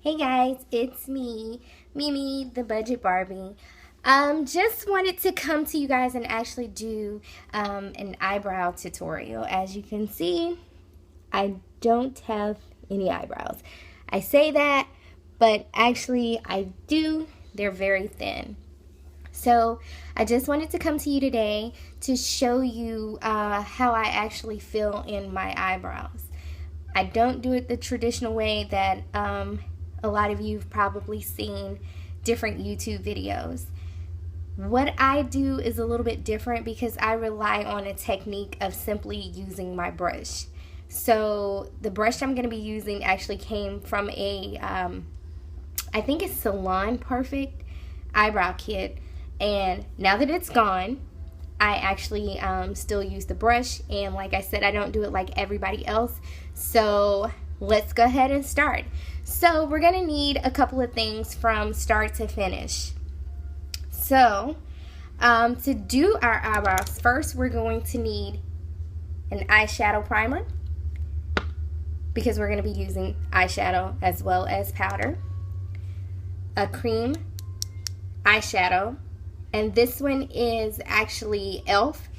Hey guys, it's me, Mimi, the Budget Barbie. Just wanted to come to you guys and actually do an eyebrow tutorial. As you can see, I don't have any eyebrows. I say that, but actually I do. They're very thin. So I just wanted to come to you today to show you how I actually fill in my eyebrows. I don't do it the traditional way that a lot of you have probably seen different YouTube videos. What I do is a little bit different because I rely on a technique of simply using my brush. So the brush I'm going to be using actually came from a, I think it's Salon Perfect eyebrow kit. And now that it's gone, I actually still use the brush. And like I said, I don't do it like everybody else. So let's go ahead and start. So we're going to need a couple of things from start to finish. So to do our eyebrows, first we're going to need an eyeshadow primer because we're going to be using eyeshadow as well as powder, a cream eyeshadow, and this one is actually e.l.f.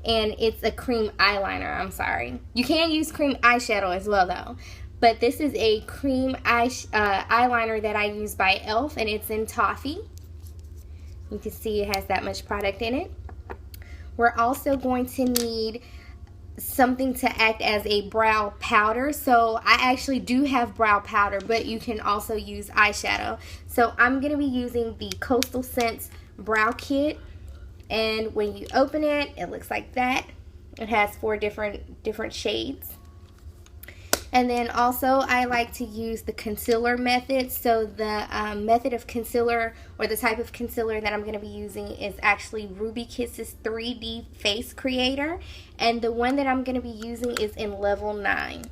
and it's a cream eyeliner. I'm sorry. You can use cream eyeshadow as well though. But this is a cream eyeliner that I use by e.l.f. and it's in toffee. You can see it has that much product in it. We're also going to need something to act as a brow powder. So I actually do have brow powder, but you can also use eyeshadow. So I'm going to be using the Coastal Scents Brow Kit. And when you open it, it looks like that. It has 4 different shades. And then also I like to use the concealer method. So the method of concealer, or the type of concealer that I'm going to be using, is actually Ruby Kiss's 3D Face Creator. And the one that I'm going to be using is in level 9.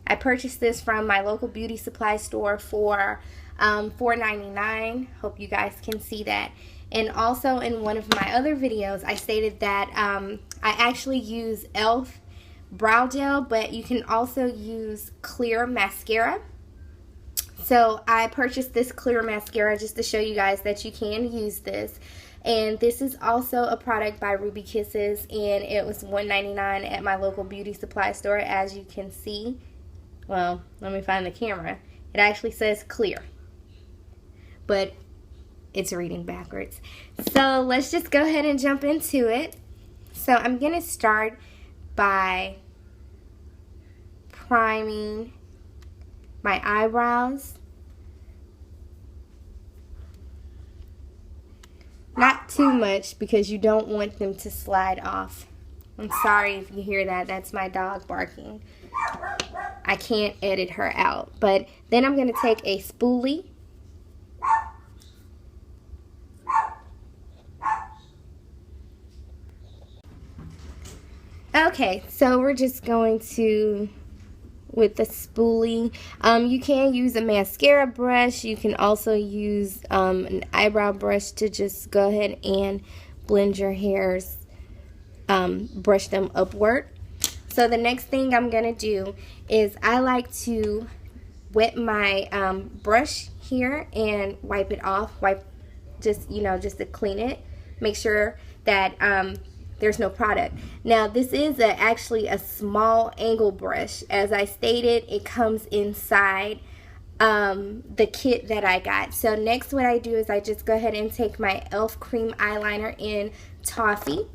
I purchased this from my local beauty supply store for $4.99. Hope you guys can see that. And also in one of my other videos, I stated that I actually use e.l.f. brow gel, but you can also use clear mascara. So I purchased this clear mascara just to show you guys that you can use this. And this is also a product by Ruby Kisses, and it was $1.99 at my local beauty supply store. As you can see, well, let me find the camera. It actually says clear, but it's reading backwards. So let's just go ahead and jump into it. So I'm going to start by priming my eyebrows. Not too much because you don't want them to slide off. I'm sorry if you hear that. That's my dog barking. I can't edit her out. But then I'm going to take a spoolie. Okay, so we're just going to, with the spoolie, you can use a mascara brush. You can also use an eyebrow brush to just go ahead and blend your hairs, brush them upward. So the next thing I'm going to do is I like to wet my brush here and wipe it off. Just to clean it. Make sure that there's no product. Now this is actually a small angle brush. As I stated, it comes inside the kit that I got. So next what I do is I just go ahead and take my e.l.f. cream eyeliner in toffee.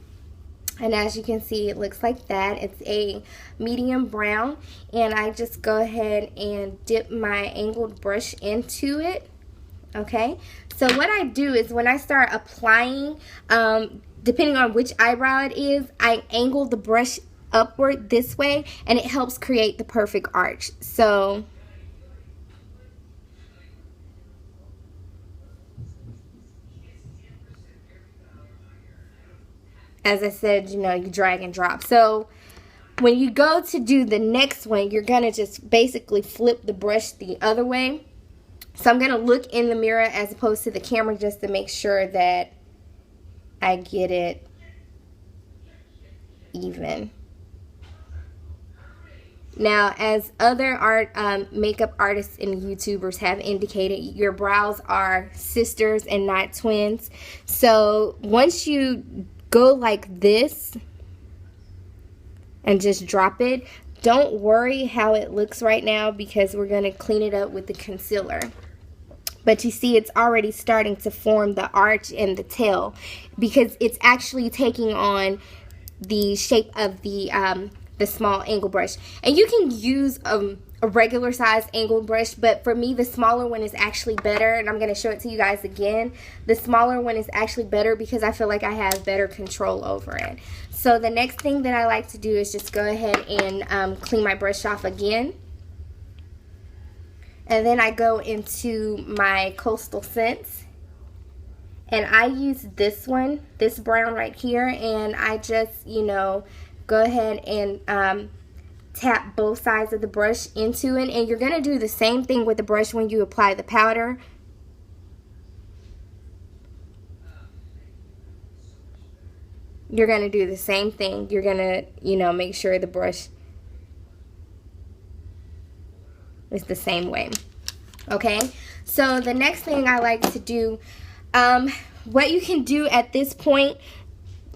And as you can see, it looks like that. It's a medium brown. And I just go ahead and dip my angled brush into it. Okay, so what I do is when I start applying, depending on which eyebrow it is, I angle the brush upward this way, and it helps create the perfect arch. So as I said, you drag and drop. So when you go to do the next one, you're going to just basically flip the brush the other way. So I'm going to look in the mirror as opposed to the camera just to make sure that I get it even. Now, as other makeup artists and YouTubers have indicated, your brows are sisters and not twins. So once you go like this and just drop it, don't worry how it looks right now, because we're going to clean it up with the concealer. But you see, it's already starting to form the arch and the tail, because it's actually taking on the shape of the small angle brush. And you can use a regular size angled brush, but for me the smaller one is actually better, and I'm going to show it to you guys again. The smaller one is actually better because I feel like I have better control over it. So the next thing that I like to do is just go ahead and clean my brush off again. And then I go into my Coastal Scents, and I use this one, this brown right here, and I just, you know, go ahead and tap both sides of the brush into it. And you're going to do the same thing with the brush when you apply the powder. You're going to do the same thing. You're going to, you know, make sure the brush is the same way. Okay, so the next thing I like to do, what you can do at this point,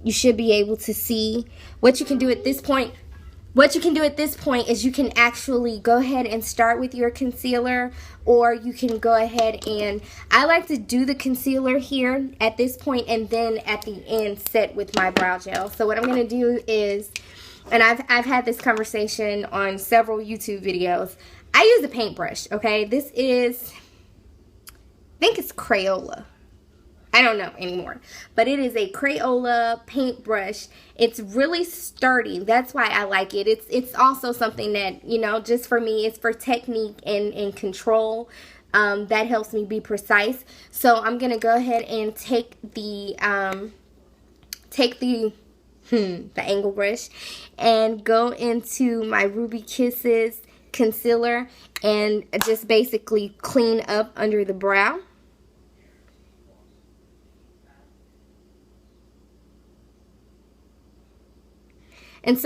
you should be able to see what you can do at this point. What you can do at this point is you can actually go ahead and start with your concealer, or you can go ahead and, I like to do the concealer here at this point and then at the end set with my brow gel. So what I'm going to do is, and I've had this conversation on several YouTube videos, I use a paintbrush, okay? This is, I think it's Crayola. I don't know anymore, but it is a Crayola paintbrush. It's really sturdy. That's why I like it. It's also something that, you know, just for me, it's for technique and control. That helps me be precise. So I'm gonna go ahead and take the angle brush and go into my Ruby Kisses concealer and just basically clean up under the brow. And so